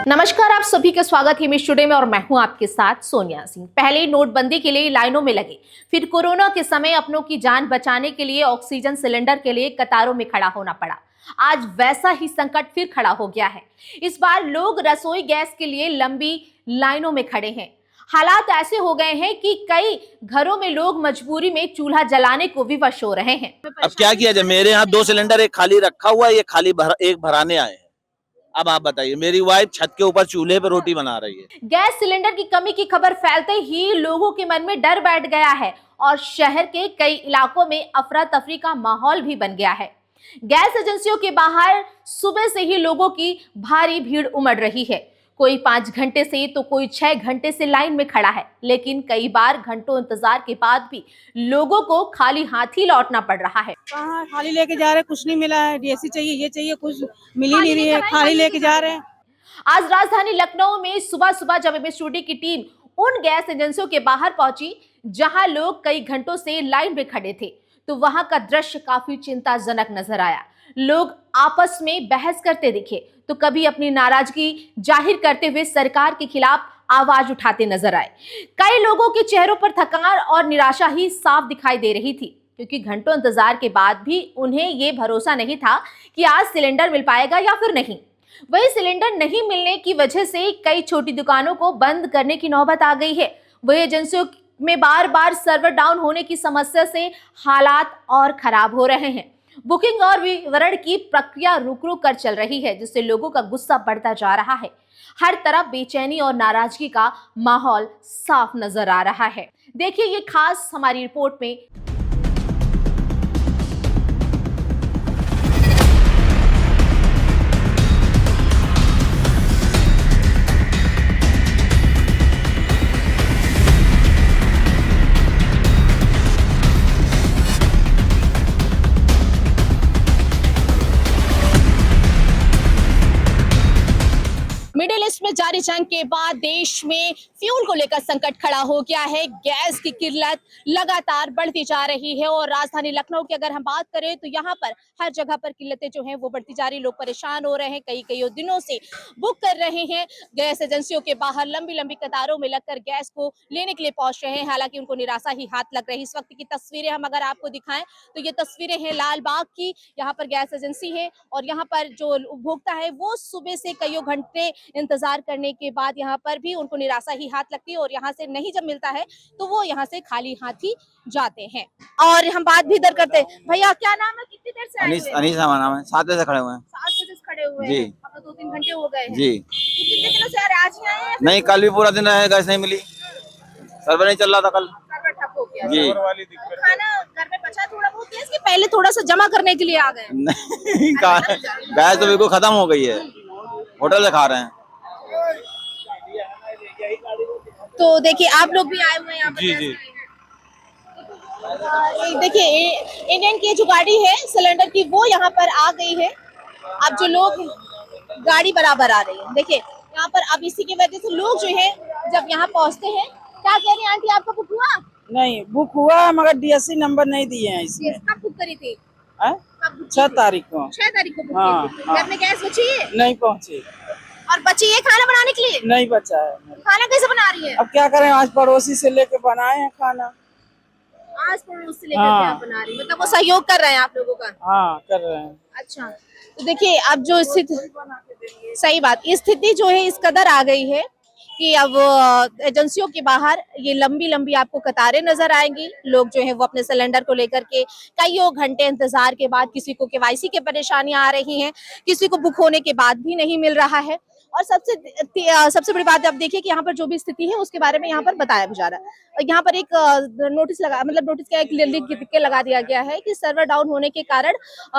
नमस्कार, आप सभी का स्वागत है मिस टुडे में और मैं हूं आपके साथ सोनिया सिंह। पहले नोटबंदी के लिए लाइनों में लगे, फिर कोरोना के समय अपनों की जान बचाने के लिए ऑक्सीजन सिलेंडर के लिए कतारों में खड़ा होना पड़ा। आज वैसा ही संकट फिर खड़ा हो गया है। इस बार लोग रसोई गैस के लिए लंबी लाइनों में खड़े हैं। हालात ऐसे हो गए हैं कि कई घरों में लोग मजबूरी में चूल्हा जलाने को विवश हो रहे हैं। अब क्या किया जाए, मेरे यहाँ 2 सिलेंडर, एक खाली रखा हुआ है, ये खाली एक भराने आए हैं। अब आप बताइए, मेरी वाइफ छत के ऊपर चूल्हे पे रोटी बना रही है। गैस सिलेंडर की कमी की खबर फैलते ही लोगों के मन में डर बैठ गया है और शहर के कई इलाकों में अफरा तफरी का माहौल भी बन गया है। गैस एजेंसियों के बाहर सुबह से ही लोगों की भारी भीड़ उमड़ रही है। कोई 5 घंटे से तो कोई 6 घंटे से लाइन में खड़ा है, लेकिन कई बार घंटों इंतजार के बाद भी लोगों को खाली हाथ ही लौटना पड़ रहा है। कहाँ खाली लेके जा रहे हैं, कुछ नहीं मिला है। डीएससी चाहिए, ये चाहिए, कुछ मिल ही नहीं रही है, खाली लेके जा रहे हैं। आज राजधानी लखनऊ में सुबह सुबह जब एमएसयूडी की टीम उन गैस एजेंसियों के बाहर पहुंची जहां लोग कई घंटों से लाइन में खड़े थे, तो वहां का दृश्य काफी चिंताजनक नजर आया। लोग आपस में बहस करते दिखे तो कभी अपनी नाराजगी जाहिर करते हुए सरकार के खिलाफ आवाज उठाते नजर आए। कई लोगों के चेहरों पर थकान और निराशा ही साफ दिखाई दे रही थी, क्योंकि घंटों इंतजार के बाद भी उन्हें ये भरोसा नहीं था कि आज सिलेंडर मिल पाएगा या फिर नहीं। वही सिलेंडर नहीं मिलने की वजह से कई छोटी दुकानों को बंद करने की नौबत आ गई है। वही एजेंसियों में बार बार सर्वर डाउन होने की समस्या से हालात और खराब हो रहे हैं। बुकिंग और विवरण की प्रक्रिया रुक रुक कर चल रही है, जिससे लोगों का गुस्सा बढ़ता जा रहा है। हर तरफ बेचैनी और नाराजगी का माहौल साफ नजर आ रहा है। देखिए ये खास हमारी रिपोर्ट में। मिडिल ईस्ट में जारी जंग के बाद देश में फ्यूल को लेकर संकट खड़ा हो गया है। गैस की किल्लत लगातार बढ़ती जा रही है और राजधानी लखनऊ की अगर हम बात करें तो यहाँ पर हर जगह पर किल्लतें जो हैं वो बढ़ती जा रही। लोग परेशान हो रहे हैं, कई दिनों से बुक कर रहे हैं। गैस एजेंसियों के बाहर लंबी लंबी कतारों में लगकर गैस को लेने के लिए पहुंच रहे हैं। हालांकि उनको निराशा ही हाथ लग रही। इस वक्त की तस्वीरें हम अगर आपको दिखाएं तो ये तस्वीरें हैं लाल बाग की। यहाँ पर गैस एजेंसी है और यहाँ पर जो उपभोक्ता है वो सुबह से कईयों घंटे इंतजार करने के बाद यहाँ पर भी उनको निराशा ही हाथ लगती है और यहाँ से नहीं जब मिलता है तो वो यहाँ से खाली हाथ ही जाते हैं। और हम बात भी इधर करते हैं। भैया क्या नाम है, कितनी देर से आए हुए हैं? अनीस हमारा नाम है। 7 बजे से खड़े हुए हैं। 7 बजे से खड़े हुए जी। हैं। अब तो 2-3 घंटे हो गए हैं जी। तो कितने दिनों से आ रहे हैं? आज ही आए हैं? नहीं, कल भी पूरा दिन रहे, गैस नहीं मिली, सर्वर नहीं चल रहा था कल। सर्वर ठप हो गया जी। तो खाना घर में बचा थोड़ा बहुत है, इसके पहले थोड़ा सा जमा करने के लिए आ गए? नहीं, गैस तो बिल्कुल खत्म हो गई है, होटल से खा रहे हैं। तो देखिए आप लोग भी आए हुए हैं यहाँ पर। जी जी। देखिए इंडियन की जो गाड़ी है सिलेंडर की वो यहाँ पर आ गई है। अब जो लोग गाड़ी बराबर आ रही है, देखिए यहाँ पर अब इसी की वजह से लोग जो है जब यहाँ पहुँचते हैं। क्या कह रही हैं आंटी, आपका बुक हुआ? नहीं बुक हुआ, मगर डीएससी नंबर नहीं दिए हैं इसमें। कब बुक करी थी? है? कब बुक 6 की थी? तारीख को। 6 तारीख को बुक हाँ, की थी। हाँ। घर में गैस बची है? नहीं पहुंची। और बची है खाना बनाने के लिए? नहीं बचा है। खाना कैसे बना रही है? अब क्या करें, आज पड़ोसी से लेके बनाए हैं खाना। आज पड़ोस से लेकर हाँ। के आप बना रही है, मतलब वो सहयोग कर रहे हैं आप लोगों का? हाँ कर रहे हैं। अच्छा, तो देखिए अब जो स्थिति, सही बात, स्थिति जो है इस कदर आ गई है कि अब एजेंसियों के बाहर ये लंबी लंबी आपको कतारें नजर आएंगी। लोग जो है वो अपने सिलेंडर को लेकर के कईयों घंटे इंतजार के बाद, किसी को केवाईसी की परेशानियां आ रही हैं, किसी को बुक होने के बाद भी नहीं मिल रहा है। और सबसे बड़ी बात आप देखिए कि यहाँ पर जो भी स्थिति है उसके बारे में यहाँ पर बताया भी जा रहा है। यहाँ पर एक नोटिस लगा, मतलब नोटिस क्या, एक लिख के लगा दिया गया है कि सर्वर डाउन होने के कारण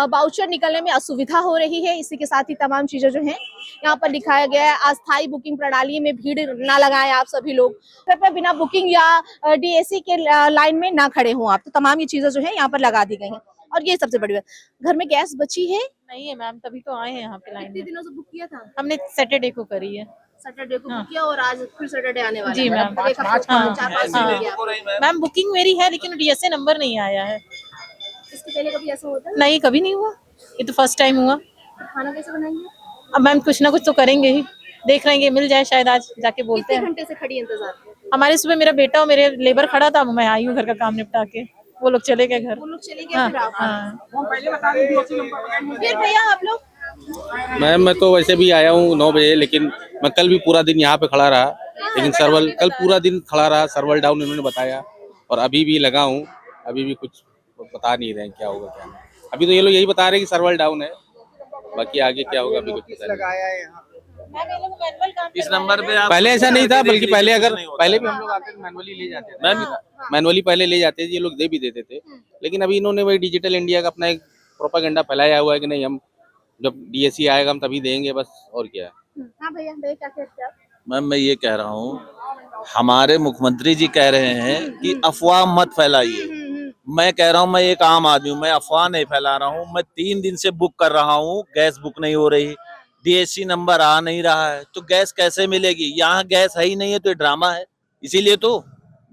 वाउचर निकलने में असुविधा हो रही है। इसी के साथ ही तमाम चीजें जो हैं यहाँ पर दिखाया गया है। अस्थायी बुकिंग प्रणाली में भीड़ ना लगाएं आप सभी लोग, कृपया बिना बुकिंग या डीएससी के लाइन में ना खड़े हों आप। तो तमाम ये चीजें जो है यहाँ पर लगा दी गई हैं। और ये सबसे बड़ी बात, घर में गैस बची है? नहीं है मैम, तभी तो आए हैं यहाँ पे लाइन कितने में। दिनों से बुक किया था? हमने सैटरडे को करी है। सैटरडे को बुक किया और आज फिर सैटरडे आने वाला जी है। मैम। मतलब एक हफ्ते, हाँ, 4-5 हाँ। दिन हो गया। मैम बुकिंग मेरी है लेकिन डीएसए नंबर नहीं आया है। इसके पहले कभी ऐसा होता है? नहीं, कभी नहीं हुआ, ये तो फर्स्ट टाइम हुआ। तो खाना कैसे बनाएंगे? अब मैम कुछ ना कुछ तो करेंगे ही। देख रहे हैं कि मिल जाए, शायद आज जाके बोलते कितने हैं। घंटे से खड़ी इंतजार में? हमारे सुबह मेरा बेटा और मेरे लेबर खड़ा था, मैं आई हूँ घर का काम निपटा के, वो लोग चले गए घर। वो लोग चले गए हाँ फिर आप आए। हाँ। फिर भैया आप लोग मैं तो वैसे भी आया हूँ 9 बजे, लेकिन मैं कल भी पूरा दिन यहाँ पे खड़ा रहा, लेकिन सर्वर कल पूरा दिन खड़ा रहा, सर्वर डाउन इन्होंने बताया, और अभी भी लगा हूँ, अभी भी कुछ बता नहीं रहे हैं क्या होगा क्या नहीं। अभी तो ये लोग यही बता रहे हैं कि सर्वर डाउन है, बाकी आगे क्या होगा अभी कुछ पता नहीं। इस नंबर पे आप पहले ऐसा नहीं था, बल्कि पहले पहले भी हम लोग आकर मैनुअली ले जाते थे, मैनुअली पहले ले जाते थे, ये लोग दे भी देते थे, लेकिन अभी इन्होंने वही डिजिटल इंडिया का अपना एक प्रोपागेंडा फैलाया हुआ है कि नहीं, हम जब डीएससी आएगा हम तभी देंगे, बस और क्या है। हाँ भैया भैया क्या कहते हैं आप? मैम मैं ये कह रहा हूँ, हमारे मुख्यमंत्री जी कह रहे हैं कि अफवाह मत फैलाइए। मैं कह रहा हूँ, मैं एक आम आदमी हूँ, मैं अफवाह नहीं फैला रहा हूँ। मैं 3 दिन से बुक कर रहा हूँ, गैस बुक नहीं हो रही, डीएससी नंबर आ नहीं रहा है, तो गैस कैसे मिलेगी? यहाँ गैस है ही नहीं है, तो ये ड्रामा है। इसीलिए तो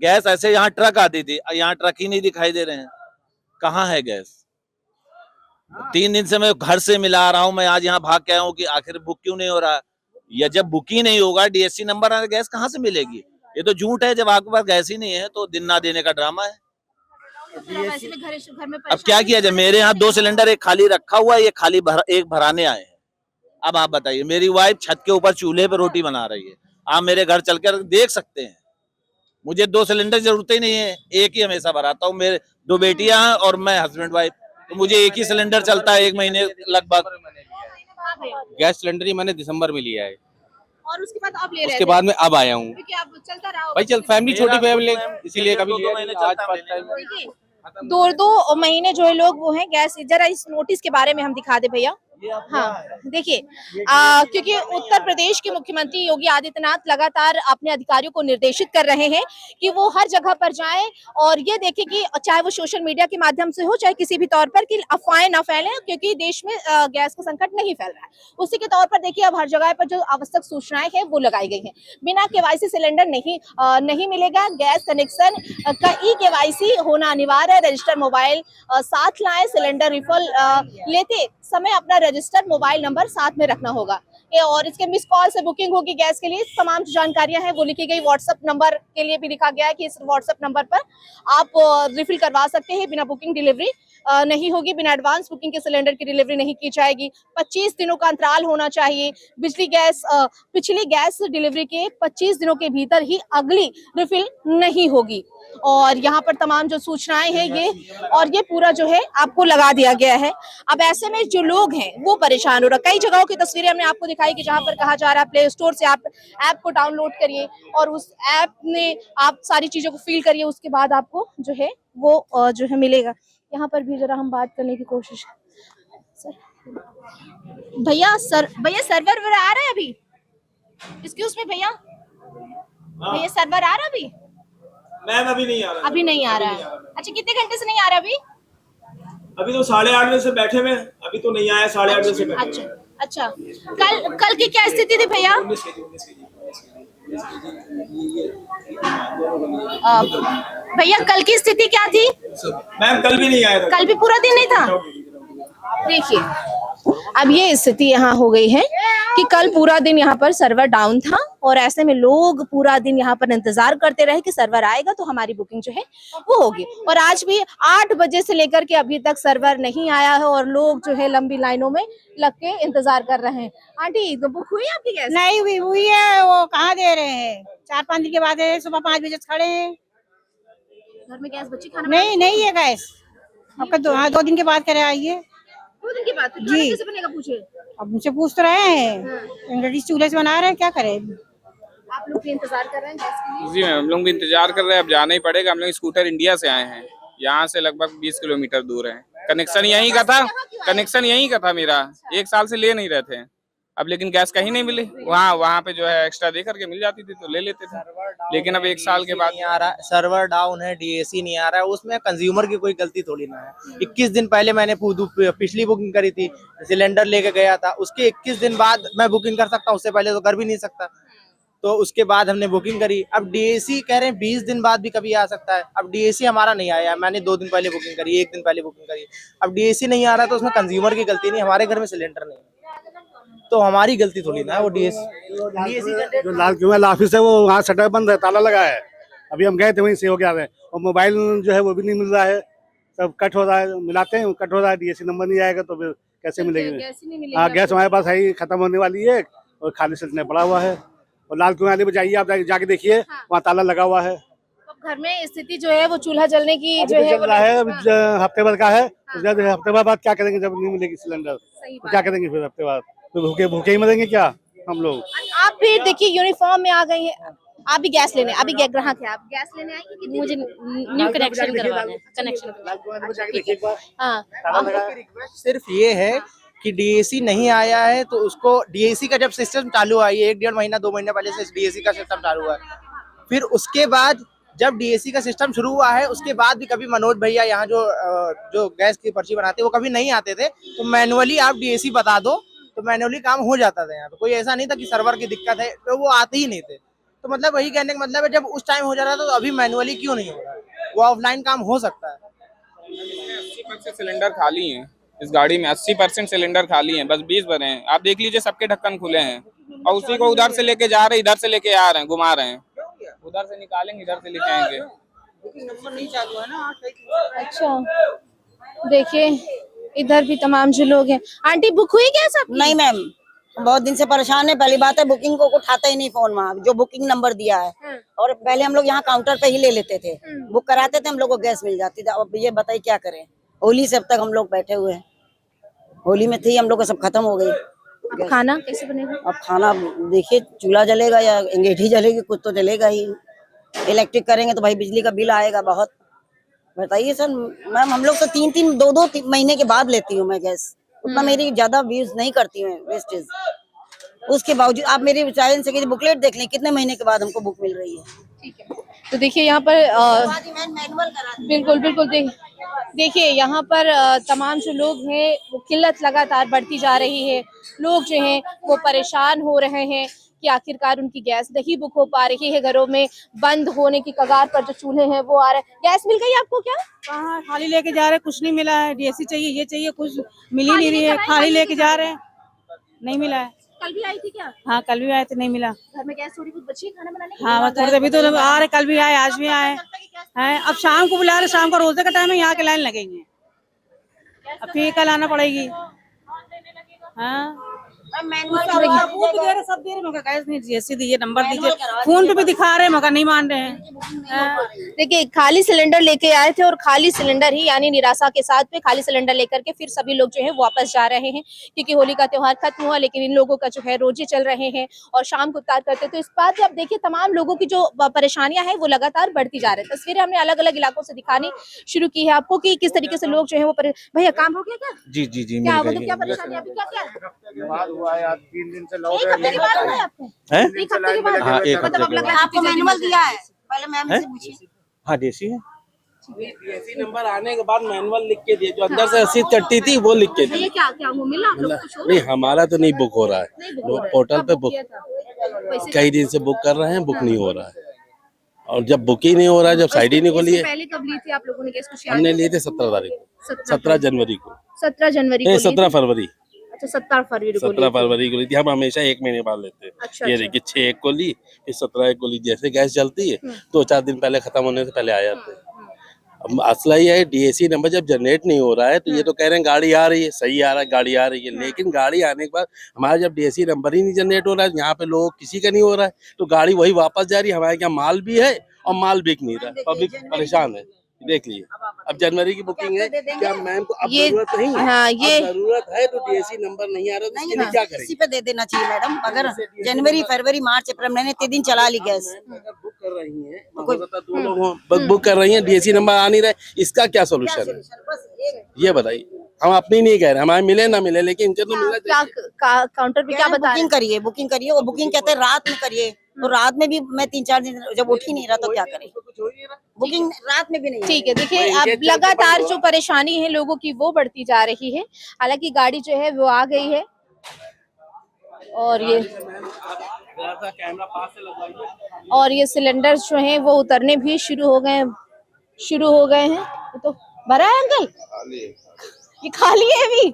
गैस ऐसे यहाँ ट्रक आती थी, यहाँ ट्रक ही नहीं दिखाई दे रहे हैं। कहाँ है गैस? 3 दिन से मैं घर से मिला रहा हूँ, मैं आज यहाँ भाग के आया हूँ कि आखिर बुक क्यों नहीं हो रहा। या जब बुक ही नहीं होगा, डीएससी नंबर आ, गैस कहाँ से मिलेगी? ये तो झूठ है। जब आपके पास गैस ही नहीं है तो दिन ना देने का ड्रामा है। वैसे भी घर में अब क्या किया जाए? मेरे यहाँ 2 सिलेंडर, एक खाली रखा हुआ है, ये खाली एक भराने आए हैं। अब आप बताइए, मेरी वाइफ छत के ऊपर चूल्हे पे रोटी बना रही है, आप मेरे घर चलकर देख सकते हैं। मुझे 2 सिलेंडर जरूरत ही नहीं है, एक ही हमेशा भराता हूँ। मेरे 2 बेटियां हैं और मैं हस्बैंड वाइफ, तो मुझे एक ही सिलेंडर चलता है 1 महीने लगभग। गैस सिलेंडर ही मैंने दिसंबर में लिया है, और उसके बाद आप ले रहे उसके बाद में अब आया हूँ क्योंकि आप चलता रहा भाई, चल फैमिली छोटी फैमिली, इसीलिए कभी लिया नहीं, आज फर्स्ट टाइम। देखिए 2 महीने जो है लोग वो हैं गैस। जरा इस नोटिस के बारे में हम दिखा दे भैया। हाँ देखिए, क्योंकि उत्तर प्रदेश के मुख्यमंत्री योगी आदित्यनाथ लगातार अपने अधिकारियों को निर्देशित कर रहे हैं कि वो हर जगह पर जाएं और ये देखें कि चाहे वो सोशल मीडिया के माध्यम से हो, चाहे किसी भी तौर पर, कि अफवाहें ना फैलें, क्योंकि देश में गैस का संकट नहीं फैल रहा है। उसी के तौर पर देखिए, अब हर जगह पर जो आवश्यक सूचनाएं हैं वो लगाई गई हैं। बिना केवाईसी सिलेंडर नहीं मिलेगा। गैस कनेक्शन का केवाईसी होना अनिवार्य है। रजिस्टर मोबाइल साथ लाएं। सिलेंडर रिफिल लेते समय अपना रजिस्टर्ड मोबाइल नंबर साथ में रखना होगा। और इसके मिस कॉल से बुकिंग होगी गैस के लिए। तमाम जो जानकारियां हैं वो लिखी गई। व्हाट्सएप नंबर के लिए भी लिखा गया है कि इस व्हाट्सएप नंबर पर आप रिफिल करवा सकते हैं। बिना बुकिंग डिलीवरी नहीं होगी। बिना एडवांस बुकिंग के सिलेंडर की डिलीवरी नहीं की जाएगी। 25 दिनों का अंतराल होना चाहिए। पिछली गैस डिलीवरी के 25 दिनों के भीतर ही अगली रिफिल नहीं होगी। और यहाँ पर तमाम जो सूचनाएं हैं ये पूरा जो है आपको लगा दिया गया है। अब ऐसे में जो लोग हैं वो परेशान हो रहे हैं। कई जगहों की तस्वीरें हमने आपको दिखाई कि जहाँ पर कहा जा रहा है प्ले स्टोर से आप ऐप को डाउनलोड करिए और उस ऐप में आप सारी चीजों को फील करिए, उसके बाद आपको जो है वो जो है मिलेगा। यहाँ पर भी जरा हम बात करने की कोशिश भैया सर्वर आ रहा है अभी? एक्सक्यूज मी भैया सर्वर आ रहा है अभी? मैम अभी नहीं आ रहा। अभी नहीं आ रहा है। अच्छा, कितने घंटे से नहीं आ रहा अभी? अभी तो 8:30 बजे से बैठे में, अभी तो नहीं आया। 8:30 बजे से बैठे। अच्छा कल की क्या स्थिति थी भैया? 19 भैया कल की स्थिति क्या थी? मैम कल भी नहीं आया था। कल भी पूरा दिन नहीं था। देखिए अब ये स्थिति यहाँ हो गई है कि कल पूरा दिन यहाँ पर सर्वर डाउन था और ऐसे में लोग पूरा दिन यहाँ पर इंतजार करते रहे कि सर्वर आएगा तो हमारी बुकिंग जो है वो होगी। और आज भी 8 बजे से लेकर के अभी तक सर्वर नहीं आया है और लोग जो है लंबी लाइनों में लग के इंतजार कर रहे हैं। आंटी तो बुक हुई आपकी गैस? नहीं हुई है। वो कहाँ दे रहे हैं? 4-5 दिन के बाद है। सुबह 5 बजे खड़े हैं। घर में गैस बची? खाना नहीं है गैस। आपका 2 दिन के बाद करे आइए। 2 दिन के बाद जी। कैसे बनेगा पूछे? अब मुझसे पूछ तो रहे हैं। रेडी चूल्हे से बना रहे हैं, क्या करें? आप लोग भी इंतजार कर रहे हैं गैस के लिए? जी मैम, हम लोग भी इंतजार कर रहे हैं। अब जाना ही पड़ेगा। हम लोग स्कूटर इंडिया से आए हैं, यहाँ से लगभग 20 किलोमीटर दूर है। कनेक्शन यहीं का था मेरा। 1 साल से ले नहीं रहे थे। अब लेकिन गैस कहीं नहीं मिली। वहाँ पे जो है एक्स्ट्रा दे करके मिल जाती थी तो ले लेते थे, लेकिन अब 1 साल के बाद नहीं आ रहा। सर्वर डाउन है, डीएससी नहीं आ रहा है। उसमें कंज्यूमर की कोई गलती थोड़ी ना है। 21 दिन पहले मैंने पिछली बुकिंग करी थी, सिलेंडर लेके गया था। उसके 21 दिन बाद मैं बुकिंग कर सकता हूँ, उससे पहले तो कर भी नहीं सकता। तो उसके बाद हमने बुकिंग करी। अब डीएससी कह रहे हैं 20 दिन बाद भी कभी आ सकता है। अब डीएससी हमारा नहीं आया। मैंने 2 दिन पहले बुकिंग करी, 1 दिन पहले बुकिंग करी। अब डीएससी नहीं आ रहा तो उसमें कंज्यूमर की गलती नहीं, हमारे घर में सिलेंडर नहीं है। तो हमारी गलती थोड़ी ना है वो डीएसी जो लाल कुआं ऑफिस है वो वहाँ शटर बंद है, ताला लगा है। अभी हम गए थे वहीं से हो गया है, और मोबाइल जो है वो भी नहीं मिल रहा है, सब कट हो रहा है, मिलाते हैं कट हो रहा है, डीएसी नंबर नहीं आएगा तो फिर कैसे मिलेगी? गैस ही नहीं मिलेगी हाँ, गैस हमारे पास है ही, खत्म होने वाली है और खाली सिलेंडर पड़ा हुआ है। और लाल कुआं वाले पे जाइए, आप जाके देखिए, वहाँ ताला लगा हुआ है। तो घर में स्थिति जो है वो चूल्हा जलने की अभी जो तो है चल रहा है, अभी हफ्ते भर का है, उसके बाद हफ्ते भर बाद क्या करेंगे जब नहीं मिलेगी सिलेंडर? सही तो क्या करेंगे फिर हफ्ते बाद? तो भूखे भूखे ही मरेंगे क्या हम लोग? आप भी देखिए यूनिफॉर्म में आ गई हैं, आप भी गैस लेने, अभी ग्राहक है, आप गैस लेने आएंगे कि मुझे न्यू कनेक्शन करवाना है? कनेक्शन हाँ, सिर्फ ये है कि डीएसी नहीं आया है, तो उसको डीएसी का जब सिस्टम चालू हुआ, ये 1-1.5 महीना 2 महीने पहले से डीएसी का सिस्टम चालू हुआ है। फिर उसके बाद जब डीएसी का सिस्टम शुरू हुआ है, उसके बाद भी कभी मनोज भैया यहाँ जो गैस की पर्ची बनाते वो कभी नहीं आते थे, तो मैनुअली आप डीएसी बता दो तो मैनुअली काम हो जाता था। यहाँ पे कोई ऐसा नहीं था कि सर्वर की दिक्कत है, तो वो आते ही नहीं थे। तो मतलब वही कहने का मतलब है, जब उस टाइम हो जा रहा था तो अभी मैनुअली क्यों नहीं हो रहा है? वो ऑफलाइन काम हो सकता है। 80% सिलेंडर खाली हैं इस गाड़ी में, 80% सिलेंडर खाली हैं, बस 20 भरे हैं। आप देख लीजिए, सबके ढक्कन खुले हैं और उसी को उधर से लेके जा रहे हैं, इधर से लेके आ रहे हैं, घुमा रहे हैं, उधर से निकालेंगे, इधर से लेके आएंगे। नंबर नहीं चालू है ना। अच्छा देखिए इधर भी तमाम जो लोग हैं। आंटी बुक हुई क्या सब? नहीं मैम, बहुत दिन से परेशान है। पहली बात है बुकिंग को उठाता ही नहीं फोन, वहाँ जो बुकिंग नंबर दिया है। और पहले हम लोग यहाँ काउंटर पे ही ले लेते थे, बुक कराते थे, हम लोग को गैस मिल जाती थी। अब ये बताइए क्या करें? होली से अब तक हम लोग बैठे हुए हैं, होली में थी हम लोग का सब खत्म हो गई। अब खाना कैसे बनेगा? अब खाना देखिए, चूल्हा जलेगा या अंगीठी जलेगी, कुछ तो जलेगा ही। इलेक्ट्रिक करेंगे तो भाई बिजली का बिल आएगा बहुत। बताइए सर। मैम हम लोग तो 2-2 महीने के बाद लेती हूँ मैं गैस, उतना मेरी ज्यादा यूज नहीं करती हूँ वेस्टेज। उसके बावजूद आप मेरे चैनल से बुकलेट देख लें, कितने महीने के बाद हमको बुक मिल रही है। ठीक है, तो देखिए यहाँ पर बिल्कुल बिल्कुल देखिए यहाँ पर तमाम जो लोग हैं वो किल्लत लगातार बढ़ती जा रही है। लोग जो हैं वो परेशान हो रहे हैं कि आखिरकार उनकी गैस नहीं बुक हो पा रही है। घरों में बंद होने की कगार पर जो चूल्हे हैं वो आ रहे हैं। गैस मिल गई आपको क्या? कहाँ खाली लेके जा रहे हैं, कुछ नहीं मिला है। डीएसी चाहिए, ये चाहिए, कुछ मिल ही नहीं रही है। खाली लेके जा रहे हैं, नहीं मिला है। कल भी आई थी क्या? हाँ कल भी आए थे, नहीं मिला। घर में गैस थोड़ी बहुत बची है खाना बनाने की? हाँ बस थोड़ी देर तो आ रहे, कल भी आए, आज भी आए हैं। अब शाम को बुला रहे, शाम का रोजे का टाइम है, यहाँ के लाइन लगेंगे। अब फिर कल आना पड़ेगी। हाँ सब दे रहे मगर गैस नहीं, डीएसी दीजिए, नंबर दीजिए, फोन पे भी दिखा रहे हैं मगर नहीं मान रहे हैं। देखिए खाली सिलेंडर लेके आए थे और खाली सिलेंडर ही यानी निराशा के साथ में खाली सिलेंडर लेकर के फिर सभी लोग जो है वापस जा रहे हैं, क्योंकि होली का त्योहार खत्म हुआ लेकिन इन लोगों का जो है रोजे चल रहे हैं और शाम को इफ्तार करते। तो इस बात अब देखिए तमाम लोगों की जो परेशानियां हैं वो लगातार बढ़ती जा रही है। तस्वीरें हमने अलग अलग इलाकों से दिखानी शुरू की है आपको कि किस तरीके से लोग जो है वो भैया काम हो गया क्या? जी जी जी, क्या मिल मतलब क्या गई। परेशानी अभी क्या हुआ है आज 3 दिन से लोग एक हफ्ते के बाद हुआ है आपको? हैं? एक हफ्ते के बाद? हाँ, एक मतलब अब हफ्ते लग के रहा है आपको मैनुअल दिया है, पहले मैम से पूछिए। हाँ देसी है। डीएसी नंबर आने के बाद मैनुअल लिख के दिए, जो अंदर से रसीद कटती थी वो लिख के दी। ये क्या क्या वो मिला आप लोग को? कुछ हो नहीं हमारा तो नहीं बुक हो रहा है, नहीं बुक हो रहा है। पोर्टल पे कब बुक किया था? वैसे कई दिन से बुक कर रहे हैं, बुक नहीं हो रहा है। और जब बुक ही नहीं हो रहा है, जब साइड ही नहीं खोली इससे है। पहले कब ली थी आप लोगों ने गैस? कुछ याद हमने है? लिए थे 17 तारीख को, 17 17 जनवरी को, 17 जनवरी को नहीं ली थी? 17 फरवरी, अच्छा 17 फरवरी को 17 फरवरी को ली थी। हम हमेशा 1 महीने बाद लेते हैं। अच्छा, ये अच्छा। देखिए 6 को ली, फिर 17 को ली। जैसे गैस जलती है 2-4 दिन पहले खत्म होने से पहले आ जाते हैं। अब मसला ये है, डीएसी नंबर जब जनरेट नहीं हो रहा है तो ये तो कह रहे हैं गाड़ी आ रही है, सही आ रहा है, गाड़ी आ रही है, लेकिन गाड़ी आने के बाद हमारा जब डीएसी नंबर ही नहीं जनरेट हो रहा है, यहाँ पे लोग किसी का नहीं हो रहा है, तो गाड़ी वही वापस जा रही है। हमारे यहाँ माल भी है और माल बिक नहीं रहा है, पब्लिक परेशान है। देख लीजिए, अब जनवरी की बुकिंग है, क्या मैम को अब ये- जरूरत नहीं है? हाँ, ये- अब जरूरत है तो डीएसी नंबर नहीं आ रहा, तो इसके लिए क्या करेंगे? इसी पे दे देना चाहिए मैडम। अगर जनवरी फरवरी मार्च अप्रैल मैंने 3 दिन चला ली गैस। अगर बुक कर रही हैं, दो लोग हों, बुक कर रही हैं, डीएसी नंबर आ नहीं रहा है, इसका क्या सोल्यूशन है? ये बताइए। हम अपनी नहीं कह रहे, हमारे मिले ना मिले, लेकिन इनके तो मिलना क्या चाहिए। काउंटर पे क्या बता रहे बुकिंग करिए, बुकिंग करिए। वो बुकिंग कहते हैं रात में करिए, तो रात में भी मैं 3-4 दिन जब उठ ही नहीं रहा तो क्या करें? बुकिंग रात में भी नहीं। ठीक है, देखिए अब लगातार जो परेशानी है लोगों की वो बढ़ती जा रही है। हालांकि गाड़ी जो है वो आ गई है और ये सिलेंडर जो हैं वो उतरने भी शुरू हो गए हैं। ये तो भरा है अंकल, ये खाली है अभी।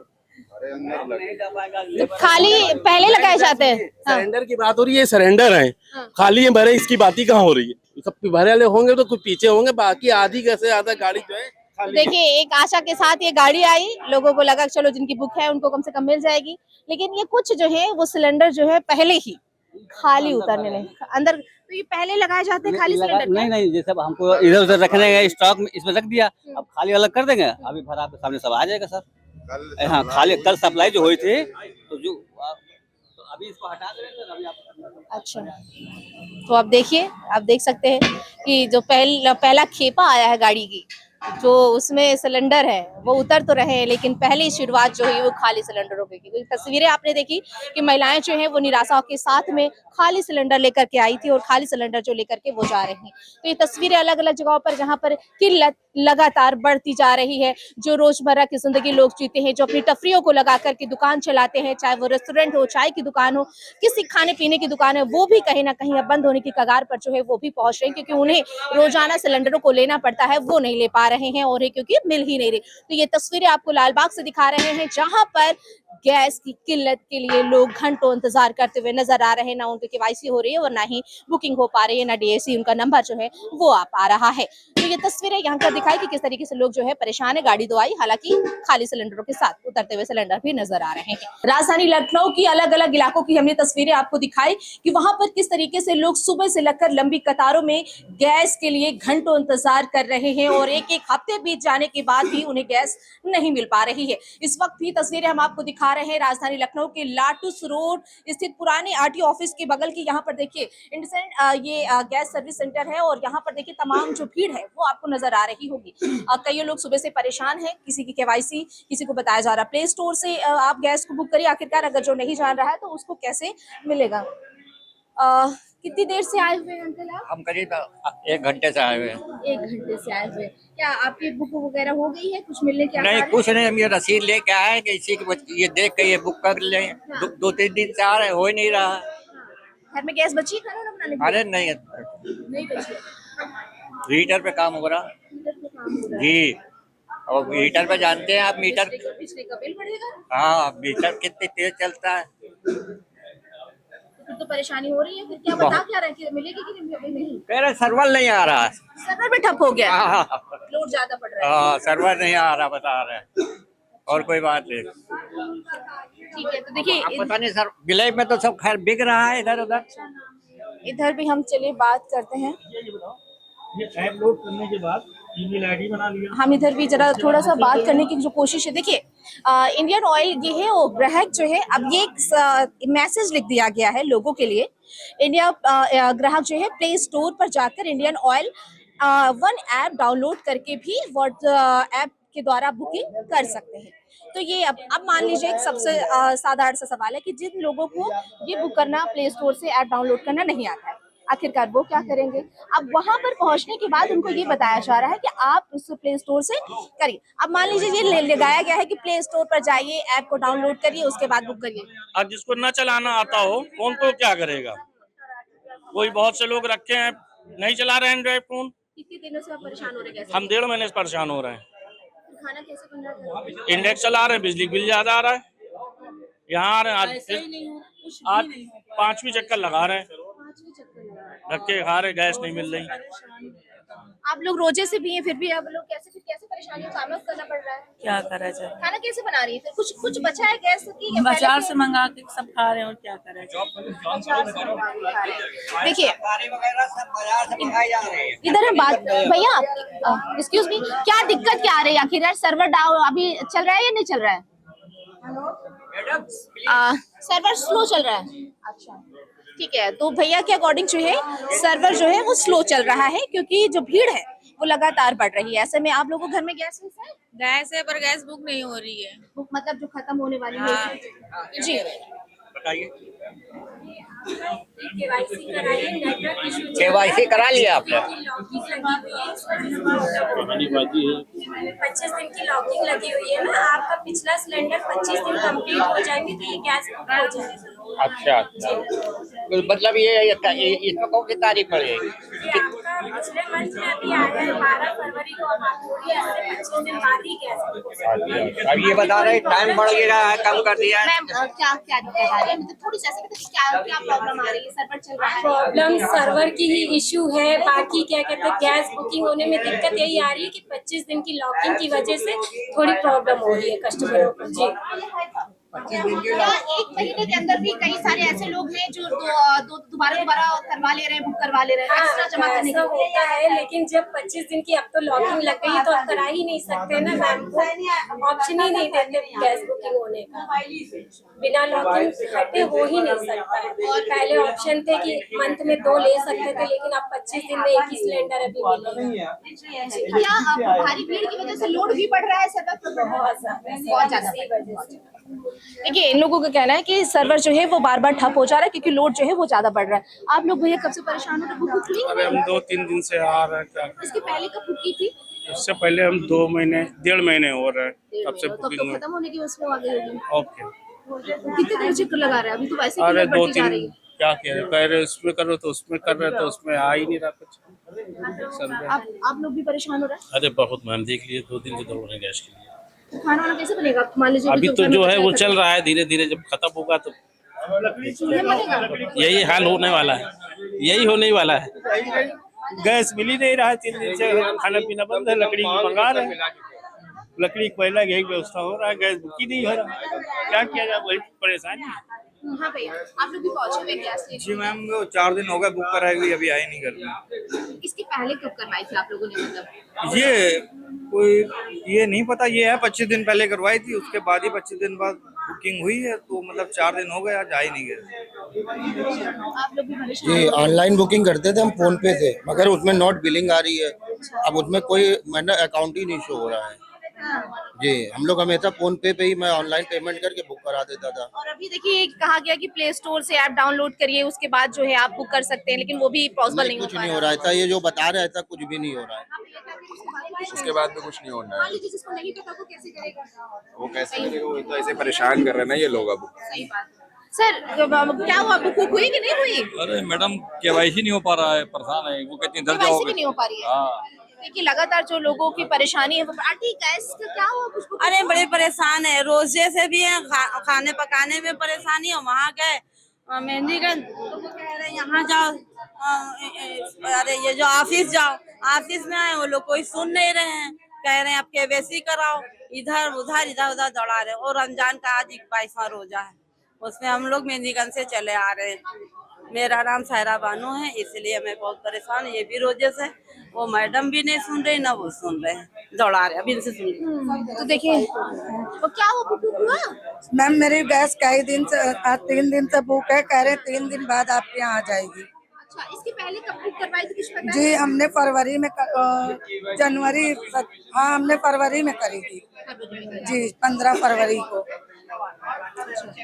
खाली पहले लगाए जाते हैं। हाँ। सरेंडर की बात हो रही है, सरेंडर है, खाली है भरे, इसकी बात ही कहाँ हो रही है। सब भरे वाले होंगे तो कुछ पीछे होंगे, बाकी आधी कैसे ज्यादा गाड़ी जो है खाली है। देखिए एक आशा के साथ ये गाड़ी आई, लोगों को लगा चलो जिनकी बुक है उनको कम से कम मिल जाएगी, लेकिन ये कुछ जो है वो सिलेंडर जो है पहले ही खाली उतरने लगे अंदर। तो ये पहले लगाए जाते हैं खाली सिलेंडर? नहीं, जैसे हमको इधर उधर रखने गए स्टॉक में, इसमें रख दिया, अब खाली अलग कर देंगे, अभी भरा आपके सामने सब आ जाएगा सर। हाँ, खाली कल सप्लाई जो हुई थी तो जो तो अभी इसको हटा देंगे अभी आप। अच्छा, तो आप देखिए, आप देख सकते हैं कि जो पहला खेपा आया है गाड़ी की, जो उसमें सिलेंडर है वो उतर तो रहे हैं, लेकिन पहली शुरुआत जो हुई वो खाली सिलेंडरों की। तो तस्वीरें आपने देखी कि महिलाएं जो हैं वो निराशा के साथ में खाली सिलेंडर लेकर के आई थी और खाली सिलेंडर जो लेकर के वो जा रही हैं। तो ये तस्वीरें अलग अलग जगहों पर जहां पर किल्लत लगातार बढ़ती जा रही है। जो रोजमर्रा की जिंदगी लोग जीते हैं, जो अपनी तफरियों को लगा करके दुकान चलाते हैं, चाहे वो रेस्टोरेंट हो, चाय की दुकान हो, किसी खाने पीने की दुकान है, वो भी कहीं ना कहीं अब बंद होने की कगार पर जो है वो भी पहुंच रहे हैं, क्योंकि उन्हें रोजाना सिलेंडरों को लेना पड़ता है, वो नहीं ले पा रहे हैं और क्योंकि मिल ही नहीं रही। तो ये तस्वीरें आपको लालबाग से दिखा रहे हैं, जहां पर गैस की किल्लत के लिए लोग घंटों इंतजार करते हुए नजर आ रहे हैं। ना उनकी केवाईसी हो रही है और ना ही बुकिंग हो पा रही है, ना डीएसी उनका नंबर जो है वो आ पा रहा है। तो ये तस्वीरें यहाँ पर दिखाई कि किस तरीके से लोग जो है परेशान है। गाड़ी तो आई, हालांकि खाली सिलेंडरों के साथ उतरते हुए सिलेंडर भी नजर आ रहे हैं। राजधानी लखनऊ की अलग अलग इलाकों की हमने तस्वीरें आपको दिखाई कि वहां पर किस तरीके से लोग सुबह से लगकर लंबी कतारों में गैस के लिए घंटों इंतजार कर रहे हैं और एक हफ्ते बीत जाने के बाद भी उन्हें गैस नहीं मिल पा रही है। इस वक्त भी तस्वीरें हम आपको दिखा रहे हैं राजधानी लखनऊ के लाटूस रोड स्थित पुराने आरटीओ ऑफिस के बगल की। यहाँ पर देखिए इंडसेंड ये गैस सर्विस सेंटर है और यहाँ पर देखिए तमाम जो भीड़ है वो आपको नजर आ रही होगी। कई लोग सुबह से परेशान हैं, किसी की केवाईसी, किसी को बताया जा रहा है प्ले स्टोर से आप गैस को बुक करिए। आखिरकार अगर जो नहीं जान रहा है तो उसको कैसे मिलेगा। कितनी देर से आए हुए हैं अंकल आप? हम करीब 1 घंटे से आए हुए हैं। 1 घंटे से आए हुए। क्या आपकी बुक वगैरह हो गई है? कुछ मिलने के नहीं, कुछ नहीं, हम ये रसीद लेके आए कि इसी की ये देख के ये बुक कर लें। हाँ। 2-3 दिन से आ रहे, हो ही नहीं रहा। घर में गैस बची है खाना बनाने के लिए? अरे नहीं बची। हीटर पे काम हो रहा जी, और हीटर पे जानते हैं आप, मीटर बिजली का बिल बढ़ेगा। हाँ, मीटर कितनी तेज चलता है। तो परेशानी हो रही है, फिर क्या बता क्या रहे हैं, मिलेगी कि नहीं? कह रहे सर्वर नहीं आ रहा, सर्वर भी ठप हो गया, हाँ, लोड ज्यादा पड़ रहा है। हाँ, सर्वर नहीं आ रहा बता रहे, और कोई बात नहीं। ठीक है, तो देखिए पता नहीं सर, गिले में तो सब खैर बिक रहा है इधर उधर। इधर भी हम चलिए बात करते हैं। ये ऐप लोड करने के बाद ईमेल आईडी बना लिया। हम इधर भी जरा थोड़ा सा बात करने की जो कोशिश है। देखिए इंडियन ऑयल ये है और ग्राहक जो है, अब ये एक मैसेज लिख दिया गया है लोगों के लिए। ग्राहक जो है प्ले स्टोर पर जाकर इंडियन ऑयल 1 ऐप डाउनलोड करके भी ऐप के द्वारा बुकिंग कर सकते हैं। तो ये अब मान लीजिए एक सबसे साधारण सा सवाल है कि जिन लोगों को ये बुक करना, प्ले स्टोर से ऐप डाउनलोड करना नहीं आता है, आखिरकार वो क्या करेंगे? अब वहां पर पहुंचने के बाद उनको ये बताया जा रहा है कि आप इस प्ले स्टोर से करिए। अब मान लीजिए ये लगाया गया है कि प्ले स्टोर पर जाइए, ऐप को डाउनलोड करिए, उसके बाद बुक करिए। अब जिसको न चलाना आता हो फोन तो क्या करेगा? कोई बहुत से लोग रखे हैं नहीं चला रहे एंड्रॉइड फोन। कितने दिनों से आप परेशान हो रहे हैं? हम 1.5 महीने से परेशान हो रहे हैं। खाना कैसे बन रहा है? इंडेक्स चला रहे हैं, बिजली बिल ज्यादा आ रहा है। यहाँ आ रहे हैं, आज 5वीं चक्कर लगा रहे हैं, धक्के खा रहे, गैस नहीं मिल रही। आप लोग रोजे से भी हैं, फिर भी आप लोग कैसे परेशानियों का सामना करना पड़ रहा है? क्या करा जाए? खाना कैसे बना रही है? फिर कुछ बचा है गैस की? बाजार से मंगा के सब खा रहे हैं और क्या करा जाए? देखिए इधर हम बात, भैया एक्सक्यूज मी, क्या दिक्कत क्या आ रही है? आखिर सर्वर डाउन अभी चल रहा है या नहीं चल रहा है? सर्वर स्लो चल रहा है। अच्छा ठीक है, तो भैया के अकॉर्डिंग जो है सर्वर जो है वो स्लो चल रहा है, क्योंकि जो भीड़ है वो लगातार बढ़ रही है। ऐसे में आप लोगों को घर में गैस है? गैस है पर गैस बुक नहीं हो रही है। बुक मतलब जो खत्म होने वाली है? जी बताइए। केवाईसी करा लिया आपने? 25 दिन की लॉकिंग लगी हुई है ना, आपका पिछला सिलेंडर 25 दिन कंप्लीट हो जाएंगे तो ये गैस बुक हो जाएगी। अच्छा, मतलब ये इसमें कौन सी तारीख पड़ेगी? आपका पिछले मंथ में अभी आया है 12 फरवरी को, अब आप बोलिए इससे 25 दिन बाद ही कैसे? अब ये बता रहे टाइम बढ़ गया है, कम कर दिया है। मैम क्या क्या दिक्कत आ रही है, मतलब थोड़ी सी ऐसे क्या क्या प्रॉब्लम आ रही है, सर्वर चल रहा है? प्रॉब्लम सर्वर की ही इशू है, बाकी क्या कहते हैं गैस बुकिंग होने में दिक्कत यही आ रही है कि 25 दिन की लॉकिंग की वजह से थोड़ी प्रॉब्लम हो रही है कस्टमरों को। जी क्या एक महीने के अंदर भी कई सारे ऐसे लोग हैं जो दोबारा करवा ले रहे हैं, बुक करवा ले रहे हैं एक्स्ट्रा जमा करने ऐसा होता है, लेकिन जब 25 दिन की अब तो लॉकिंग लग गई है तो अब करा ही नहीं सकते ना मैम, ऑप्शन ही नहीं देते गैस बुकिंग होने का, बिना लॉकिंग हटे हो ही नहीं सकता है। और पहले ऑप्शन थे कि मंथ में 2 ले सकते थे, लेकिन अब 25 दिन में 1 ही सिलेंडर अभी मिलेगा। क्या भारी भीड़ की वजह से लोड भी बढ़ रहा है सर्वर पर? बहुत ज्यादा। देखिए इन लोगों का कहना है कि सर्वर जो है वो बार बार ठप हो जा रहा है क्योंकि लोड जो है वो ज्यादा बढ़ रहा है। आप लोग भैया कब से परेशान हो रहे हैं? बुक हुई? अरे हम 2-3 दिन से आ रहे हैं। क्या इसके पहले कब बुक की थी? इससे पहले हम 2 महीने 1.5 महीने हो रहे हैं तब से तो बुकिंग। खत्म होने की उसमें आ गई होगी। ओके, कितने देर चक्कर लगा रहे हैं अभी तो वैसे ही अरे भीड़ बढ़ती जा 2-3 रही है। क्या कह रहे उसमें कर रहे तो उसमें कर रहे तो उसमें आ ही नहीं रहा कुछ। आप लोग भी परेशान हो रहे हैं? अरे बहुत मैम, देख लिए 2 दिन से दौड़ रहे हैं गैस के लिए। तो खाना वाना कैसे बनेगा? मान लीजिए अभी तो जो है वो चल रहा है, धीरे धीरे जब खत्म होगा तो यही हाल होने वाला है, यही होने वाला है। गैस मिल ही नहीं रहा है, 3 दिन से खाना पीना बंद है, लकड़ी मंगा रहे हैं, लकड़ी कोयला यही व्यवस्था हो रहा है, गैस बुक ही नहीं हो रहा है, क्या किया जाए, वही परेशानी है। हाँ भैया आप लोग भी पहुंचे हुए गैस लेने? जी मैम, 4 दिन हो गए बुक कराई हुई, अभी आई नहीं घर। इसके पहले कब करवाई थी आप लोगों ने? मतलब ये कोई ये नहीं पता, ये है 25 दिन पहले करवाई थी, उसके बाद ही 25 दिन बाद बुकिंग हुई है, तो मतलब 4 दिन हो गए, आज आ ही नहीं गए। आप लोग भी परेशान? जी ऑनलाइन बुकिंग करते थे हम फोन पे से, मगर उसमें नॉट बिलिंग आ रही है, अब उसमें कोई अकाउंट ही नहीं शो हो रहा है। जी हम लोग हमेशा फोन पे ही मैं ऑनलाइन पेमेंट करके बुक करा देता था। और अभी देखिए कहा गया कि प्ले स्टोर से ऐप डाउनलोड करिए, उसके बाद जो है आप बुक कर सकते हैं, लेकिन वो भी पॉसिबल नहीं कुछ नहीं हो रहा है, ऐसा ये जो बता रहे था कुछ भी नहीं हो रहा है। उसके बाद में कुछ नहीं होना है। जिसको नहीं पता वो कैसे करेगा? वो कैसे करेगा, वो तो ऐसे परेशान कर रहे हैं ना ये लोग अब। सही बात। सर क्या हुआ, बुक हुई कि नहीं हुई? अरे मैडम केवाईसी नहीं हो पा रहा है, परेशान है, वो कहती है दर्ज KYC भी नहीं हो पा रही है। हाँ देखिए लगातार जो लोगों की परेशानी है वो आंटी गैस का क्या हुआ? कुछ अरे बड़े परेशान है, रोजे से भी है, खाने पकाने में परेशानी है। वहाँ गए मेहंदीगंज तो वो कह रहे यहाँ जाओ, अरे ये जो ऑफिस जाओ, ऑफिस में आए वो लोग कोई सुन नहीं रहे हैं, कह रहे हैं आप केवाईसी कराओ, इधर उधर दौड़ा रहे हैं। और रमजान का आज 22वां रोजा है, उसमें हम लोग मेहंदीगंज से चले आ रहे हैं। मेरा नाम सायरा बानो है, इसलिए मैं बहुत परेशान, ये भी रोजे से, वो मैडम भी नहीं सुन रही ना वो सुन रहे हैं, दौड़ा रहे अभी से सुन रहे। तो देखिए तो क्या हुआ? मैम मेरी गैस कई दिन से 3 दिन से बुक है, कह रहे 3 दिन बाद आपके यहाँ आ जाएगी। अच्छा इसके पहले कब बुक करवाई थी कुछ पता है? जी हमने फरवरी में जनवरी, हाँ हमने फरवरी में करी थी जी, 15 फरवरी को।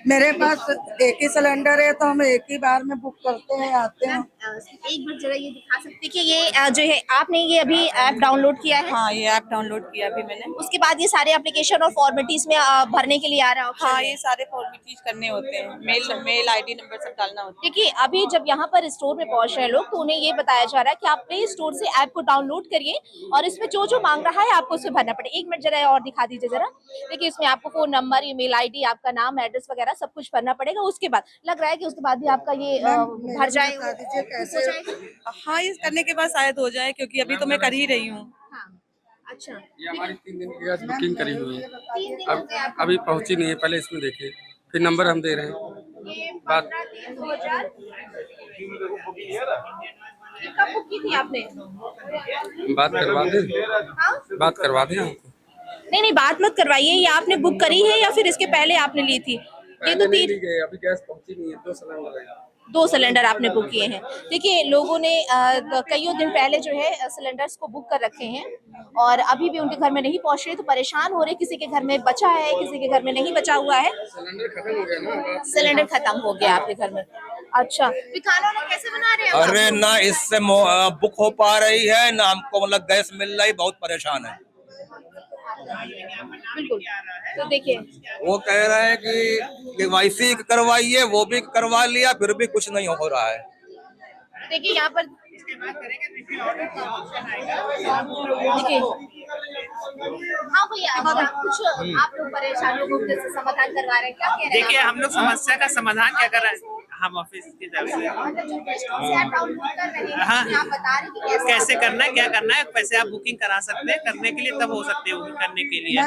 मेरे पास एक ही सिलेंडर है तो हम एक ही बार में बुक करते हैं, आते हैं। एक बार जरा ये दिखा सकते हैं कि ये जो है आपने ये अभी ऐप डाउनलोड किया है? हाँ ये ऐप डाउनलोड किया अभी मैंने। उसके बाद ये सारे एप्लीकेशन और फॉर्मेलिटीज में भरने के लिए आ रहा है? हाँ ये सारे फॉर्मेलिटीज करने होते हैं, मेल आईडी नंबर सब डालना होता है। देखिए अभी जब यहाँ पर स्टोर में पहुंच रहे हैं लोग तो उन्हें ये बताया जा रहा है कि आप प्ले स्टोर से ऐप को डाउनलोड करिए और इसमें जो जो मांग रहा है आपको उसमें भरना पड़ेगा। 1 मिनट जरा और दिखा दीजिए जरा। देखिए इसमें आपको फोन नंबर, ईमेल आईडी, आपका नाम, एड्रेस वगैरह सब कुछ भरना पड़ेगा। उसके बाद लग रहा है कि उसके बाद भी आपका ये भर जाए। हाँ ये करने के बाद शायद हो जाए, क्योंकि अभी तो मैं कर ही रही हूँ। अच्छा ये हमारी 3 दिन की गैस बुकिंग करी हुई है, अभी पहुंची नहीं है, पहले इसमें देखिए, फिर नंबर हम दे रहे हैं। बात कब बुक की थी आपने? बात करवा दें, बात करवा दें आपको। नहीं बात मत करवाइए, ये आपने बुक करी है या फिर इसके पहले आपने ली थी? ये तो नहीं ली गई, अभी गैस पहुंची नहीं है, 2 सिलेंडर है। 2 सिलेंडर आपने बुक किए हैं। देखिए लोगों ने कईयों दिन पहले जो है सिलेंडर्स को बुक कर रखे हैं और अभी भी उनके घर में नहीं पहुंच रहे, तो परेशान हो रहे। किसी के घर में बचा है, किसी के घर में नहीं बचा हुआ है। सिलेंडर खत्म हो गया ना, सिलेंडर खत्म हो गया आपके घर में। अच्छा फिर खाना कैसे बना रहे हैं? अरे ना इससे बुक हो पा रही है ना हमको, मतलब गैस मिल रही, बहुत परेशान है। बिल्कुल। तो देखिए वो कह रहे हैं कि KYC करवाइए, वो भी करवा लिया, फिर भी कुछ नहीं हो रहा है। देखिए यहाँ पर देखिए, हाँ भैया, कुछ आप लोग परेशानियों को कैसे समाधान करवा रहे हैं, क्या कह रहे हैं? देखिए हम लोग समस्या का समाधान क्या कर रहे हैं, हम ऑफिस की तरफ से हाँ कैसे करना है, क्या करना है, पैसे आप बुकिंग करा सकते हैं, करने के लिए तब हो सकते हैं बुकिंग करने के लिए।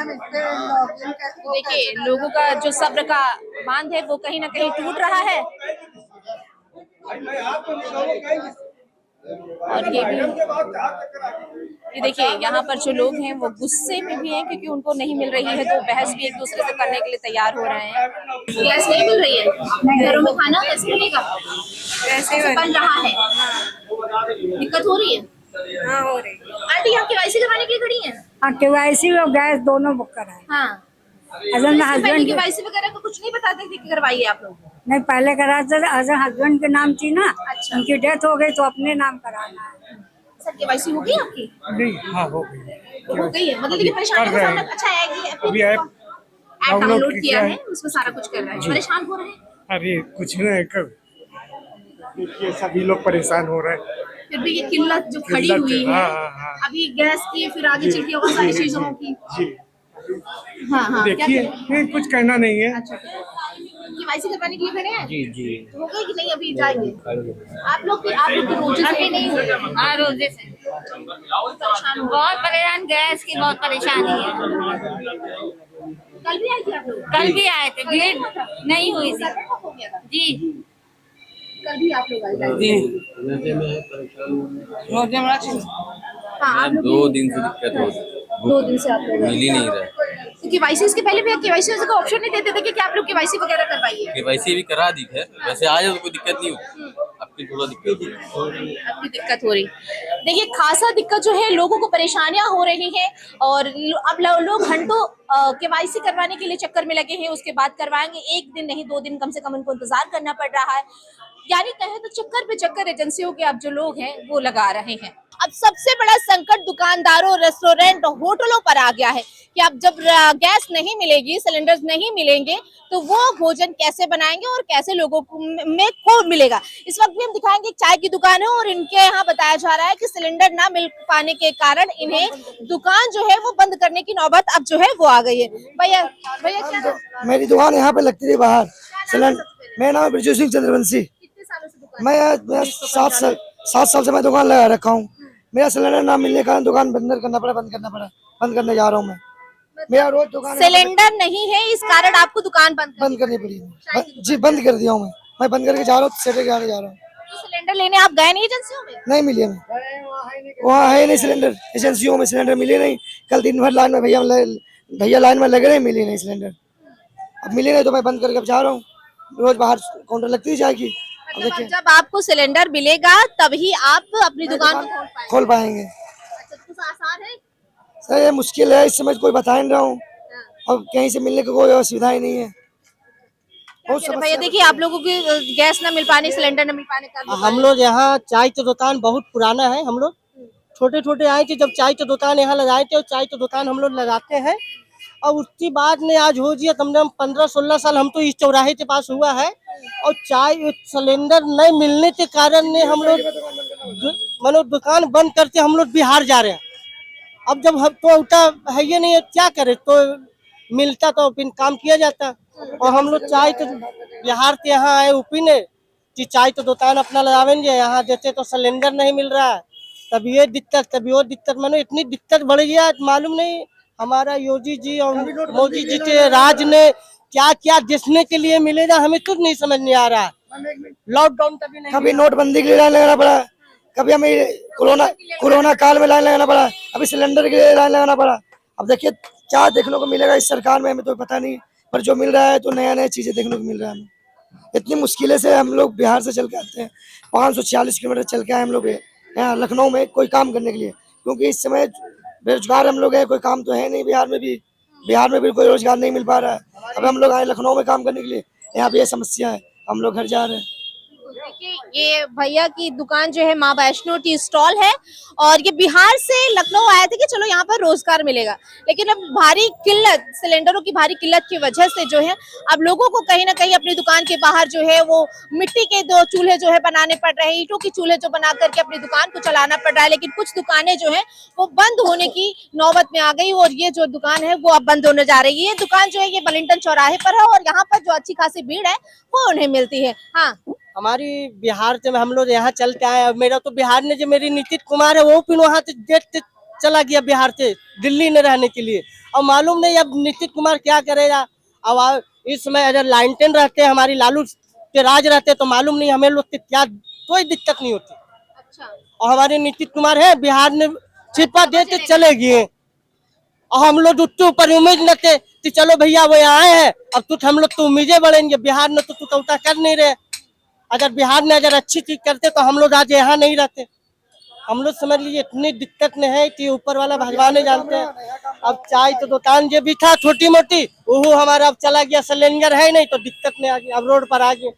देखिए, लोगों का जो सब्र का बांध है वो कहीं ना कहीं टूट रहा है। और ये देखिए, यहाँ पर जो लोग हैं वो गुस्से में भी हैं क्योंकि उनको नहीं मिल रही है, तो बहस भी एक दूसरे से करने के लिए तैयार हो रहे हैं। गैस नहीं मिल रही है, घरों में खाना कैसे मिलेगा? कैसे बन रहा है? दिक्कत हो रही है? हाँ हो रही है। आंटी, आप केवाईसी करवाने के लिए खड़ी हैं? हाँ केवाईसी और गैस दोनों बुक करा है। हाँ, हस्बैंड केवाईसी वगैरह को कुछ नहीं बताते थे कि करवाइए आप लोग? नहीं, पहले करा था, हस्बैंड के नाम थी ना, उनकी डेथ हो गई तो अपने नाम कराना है। सर, केवाईसी हो गई आपकी? नहीं, हाँ हो गई है, मतलब कि परेशानी का सामना अच्छा है कि ऐप डाउनलोड किया है, उसमें सारा कुछ कर रहा है, परेशान हो रहे हैं? अभी कुछ नहीं कर, सभी लोग परेशान हो रहे हैं। फिर भी ये किल्लत जो खड़ी हुई है अभी गैस की, फिर आगे चल के और सारी चीजों की। हाँ, देखिए कुछ कहना नहीं है। अच्छा, केवाईसी करवाने के लिए खड़े हैं? जी हो गई कि नहीं? अभी जाएंगे आप लोग की रोजे से नहीं हो रहे? हाँ रोजे से बहुत परेशान, गैस की बहुत परेशानी है। कल भी आई थी आप लोग? कल भी आए थे, भीड़ नहीं हुई थी जी। कल भी आप लोग आए थे? हाँ, 2 दिन से दिक्कत हो रही है, 2 दिन से आप लोग मिल ही नहीं रहा। केवाईसी इसके पहले भी केवाईसी का ऑप्शन नहीं देते थे कि आप लोग केवाईसी वगैरह करवाइए? केवाईसी भी करा दी है, वैसे आज तो कोई दिक्कत नहीं होती, आपकी थोड़ा दिक्कत आपकी दिक्कत हो रही। देखिए, खासा दिक्कत जो है, लोगों को परेशानियां हो रही हैं और अब लोग घंटों केवाईसी करवाने के लिए चक्कर में लगे हैं, उसके बाद करवाएंगे। 1 दिन नहीं 2 दिन कम से कम उनको इंतजार करना पड़ रहा है। यानी कहे तो चक्कर पे चक्कर एजेंसियों के अब जो लोग हैं वो लगा रहे हैं। अब सबसे बड़ा संकट दुकानदारों, रेस्टोरेंट, होटलों पर आ गया है कि अब जब गैस नहीं मिलेगी, सिलेंडर्स नहीं मिलेंगे तो वो भोजन कैसे बनाएंगे और कैसे लोगों को मिलेगा। इस वक्त भी हम दिखाएंगे चाय की दुकान है और इनके यहाँ बताया जा रहा है कि सिलेंडर ना मिल पाने के कारण इन्हें दुकान जो है वो बंद करने की नौबत अब जो है वो आ गई है। भैया क्या? मेरी दुकान यहाँ पे लगती थी बाहर। मेरा नाम ब्रजू सिंह चंद्रवंशी। मैं 7 साल से मैं दुकान लगा रखा हूँ। मेरा सिलेंडर ना मिलने के कारण दुकान बंद करना पड़ा, बंद करने जा रहा हूँ मैं। मेरा रोज दुकान सिलेंडर नहीं है, इस कारण आपको दुकान बंद करनी पड़ी। जी बंद कर दिया हूँ मैं बंद करके जा रहा हूँ, सेटे के आने जा रहा हूँ। तो सिलेंडर लेने आप गए नहीं एजेंसियों में? नहीं मिली हमें, वहाँ है नहीं सिलेंडर, एजेंसियों में सिलेंडर मिले नहीं। कल दिन भर लाइन में भैया लाइन में लग रहे, मिली नहीं सिलेंडर। अब मिले नहीं तो मैं बंद करके अब जा रहा हूँ। रोज बाहर काउंटर लगती जाएगी। मतलब जब आपको सिलेंडर मिलेगा तभी आप अपनी दुकान खोल पाएंगे। अच्छा, तो आसान है? सर ये मुश्किल है, इस समय कोई बता नहीं रहा हूँ और कहीं से मिलने की कोई सुविधा ही नहीं है। भैया देखिए, आप लोगों की गैस न मिल पाने, सिलेंडर न मिल पाने का हम लोग यहाँ चाय की दुकान बहुत पुराना है। हम लोग छोटे आए थे जब चाय की दुकान यहाँ लगाए थे और चाय की दुकान हम लोग लगाते हैं और उसके बाद ने आज हो गया कम से कम 15-16 साल हम तो इस चौराहे के पास हुआ है और चाय सिलेंडर नहीं मिलने के कारण ने हम लोग दुकान बंद करके हम लोग बिहार जा रहे हैं। अब जब हम तो उल्टा है ये नहीं है, क्या करे, तो मिलता तो फिर काम किया जाता। और हम लोग चाय तो बिहार के यहाँ आए यूपी ने कि चाय तो दुकान अपना लगावेंगे, यहाँ देते तो सिलेंडर नहीं मिल रहा है। तब ये दिक्कत, तभी वो दिक्कत, मैंने इतनी दिक्कत बढ़ गया मालूम नहीं। हमारा योगी जी और मोदी जी के राज ने क्या क्या जिसने के लिए मिलेगा हमें कुछ नहीं समझ नहीं आ रहा। लॉकडाउन कभी नोटबंदी के लिए लाइन लगाना पड़ा, कभी हमें कोरोना काल में लाइन लगाना पड़ा, अभी सिलेंडर के लिए लाइन लगाना पड़ा। अब देखिए क्या देखने को मिलेगा इस सरकार में हमें तो पता नहीं, पर जो मिल रहा है तो नया चीजें देखने को मिल रहा है हमें। इतनी मुश्किलें से हम लोग बिहार से चल के आते हैं, 546 किलोमीटर चल के आए हम लोग यहाँ लखनऊ में कोई काम करने के लिए, क्योंकि इस समय बेरोजगार हम लोग हैं, कोई काम तो है नहीं बिहार में भी कोई रोजगार नहीं मिल पा रहा है। अब हम लोग आए लखनऊ में काम करने के लिए, यहाँ पे ये समस्या है, हम लोग घर जा रहे हैं। देखिए ये भैया की दुकान जो है माँ वैष्णो टी स्टॉल है और ये बिहार से लखनऊ आए थे कि चलो यहाँ पर रोजगार मिलेगा, लेकिन अब भारी किल्लत, सिलेंडरों की भारी किल्लत की वजह से जो है अब लोगों को कहीं ना कहीं अपनी दुकान के बाहर जो है वो मिट्टी के 2 चूल्हे जो है बनाने पड़ रहे हैं, ईंटों के चूल्हे जो बना करके अपनी दुकान को चलाना पड़ रहा है। लेकिन कुछ दुकानें जो है वो बंद होने की नौबत में आ गई और ये जो दुकान है वो अब बंद होने जा रही है। ये दुकान जो है ये वेलिंगटन चौराहे पर है और यहाँ पर जो अच्छी खासी भीड़ है वो उन्हें मिलती है। हाँ, हमारी बिहार से हम लोग यहाँ चल के आए। मेरा तो बिहार ने जो मेरी नीतीश कुमार है वो फिर वहाँ से डेट चला गया बिहार से दिल्ली में रहने के लिए। और मालूम नहीं अब नीतीश कुमार क्या करेगा। अब इस समय अगर लाइनटेन रहते हमारी लालू के राज रहते तो मालूम नहीं हमें लोग क्या कोई दिक्कत नहीं होती। अच्छा। और हमारे नीतीश कुमार है बिहार ने छिपा देते चले गए और हम लोग उसके ऊपर उम्मीद न थे कि चलो भैया वो आए हैं अब तो हम लोग तो उम्मीदें बढ़ेंगे। बिहार ने तो टूटा कर नहीं रहे। अगर बिहार ने अगर अच्छी चीज करते तो हम लोग आज यहाँ नहीं रहते। हम लोग समझ लीजिए इतनी दिक्कत नहीं है कि ऊपर वाला भगवान ही जानते हैं। अब चाय तो दुकान जो भी था छोटी मोटी वो हमारा अब चला गया, सिलेंडर है नहीं तो दिक्कत नहीं आ गई, अब रोड पर आ गए।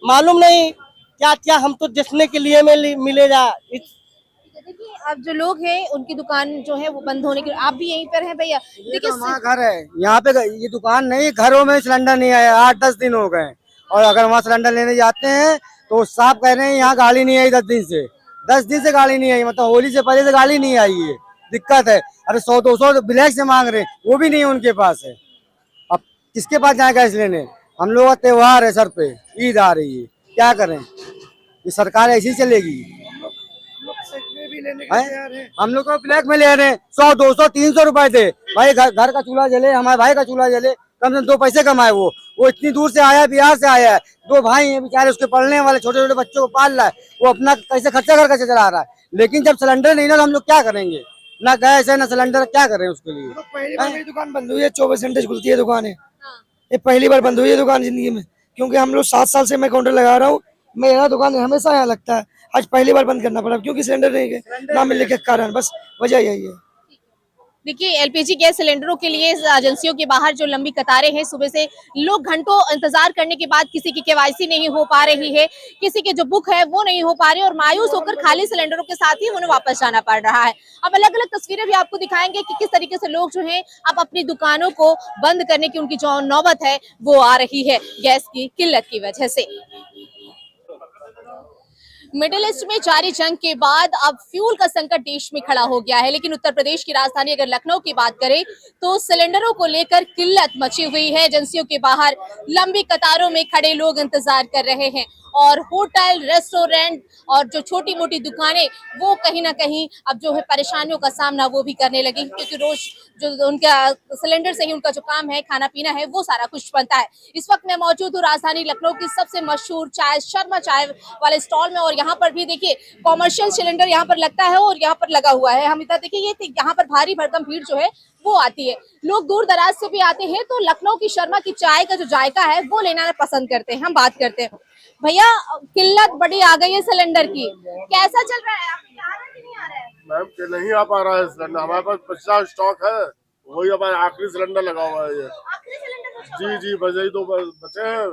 मालूम नहीं क्या क्या हम तो देखने के लिए मिलेगा। देखिए अब जो लोग हैं उनकी दुकान जो है वो बंद होने के, आप भी यहीं पर हैं भैया? देखिए हमारा घर है यहाँ पे, ये दुकान नहीं, घरों में सिलेंडर नहीं आया 8-10 दिन हो गए और अगर वहाँ सिलेंडर लेने जाते हैं तो साहब कह रहे हैं यहाँ गाड़ी नहीं आई 10 दिन से गाड़ी नहीं आई, मतलब होली से पहले से गाड़ी नहीं आई है। दिक्कत है। अरे 100-200 ब्लैक से मांग रहे हैं वो भी नहीं उनके पास है। अब किसके पास जाए गैस लेने? हम लोग का त्योहार है सर पे, ईद आ रही है, क्या करें? ये सरकार ऐसी चलेगी? हम लोग को ब्लैक में ले रहे हैं 100-200-300 रुपए दे भाई। घर का चूल्हा जले, हमारे भाई का चूल्हा जले, कम से कम 2 पैसे कमाए। वो इतनी दूर से आया है, बिहार से आया है, 2 भाई हैं बेचारे, उसके पढ़ने वाले छोटे छोटे बच्चों को पाल रहा है, वो अपना कैसे खर्चा कर कैसे चला रहा है। लेकिन जब सिलेंडर नहीं ना तो हम लोग क्या करेंगे? ना गैस है ना सिलेंडर, क्या करें उसके लिए? तो पहली बार मेरी दुकान बंद हुई है, 24 घंटे खुलती है दुकान है। ये पहली बार बंद हुई है दुकान जिंदगी में, क्योंकि हम लोग 7 साल से मैं काउंटर लगा रहा हूँ। मेरा दुकान हमेशा यहाँ लगता है, आज पहली बार बंद करना पड़ा क्योंकि सिलेंडर नहीं ना मिलने के कारण, बस वजह यही है। देखिए एलपीजी गैस सिलेंडरों के लिए एजेंसियों के बाहर जो लंबी कतारें हैं, सुबह से लोग घंटों इंतजार करने के बाद किसी की केवाईसी नहीं हो पा रही है, किसी के जो बुक है वो नहीं हो पा रही और मायूस होकर खाली सिलेंडरों के साथ ही उन्हें वापस जाना पड़ रहा है। अब अलग अलग तस्वीरें भी आपको दिखाएंगे कि किस तरीके से लोग जो हैं अब अपनी दुकानों को बंद करने की उनकी जो नौबत है वो आ रही है गैस की किल्लत की वजह से। मिडिल ईस्ट में जारी जंग के बाद अब फ्यूल का संकट देश में खड़ा हो गया है, लेकिन उत्तर प्रदेश की राजधानी अगर लखनऊ की बात करें तो सिलेंडरों को लेकर किल्लत मची हुई है। एजेंसियों के बाहर लंबी कतारों में खड़े लोग इंतजार कर रहे हैं और होटल, रेस्टोरेंट और जो छोटी मोटी दुकानें वो कहीं ना कहीं अब जो है परेशानियों का सामना वो भी करने लगी, क्योंकि रोज जो उनका सिलेंडर से ही उनका जो काम है, खाना पीना है, वो सारा कुछ बनता है। इस वक्त मैं मौजूद हूँ राजधानी लखनऊ की सबसे मशहूर चाय शर्मा चाय वाले स्टॉल में और यहाँ पर भी देखिए कॉमर्शियल सिलेंडर यहाँ पर लगता है और यहाँ पर लगा हुआ है। हम इधर देखिए ये यहाँ पर भारी भरकम भीड़ जो है वो आती है, लोग दूर दराज से भी आते हैं तो लखनऊ की शर्मा की चाय का जो जायका है वो लेना पसंद करते हैं। हम बात करते हैं भैया, किल्लत बड़ी आ गई है सिलेंडर की, कैसा चल रहा है? आपके आ रहा है कि नहीं आ रहा है? मैम नहीं आ पा रहा है सिलेंडर, हमारे पास 50 स्टॉक है, वही हमारा आखिरी सिलेंडर लगा हुआ है ये। आखिरी सिलेंडर? जी बस यही 2 बचे हैं,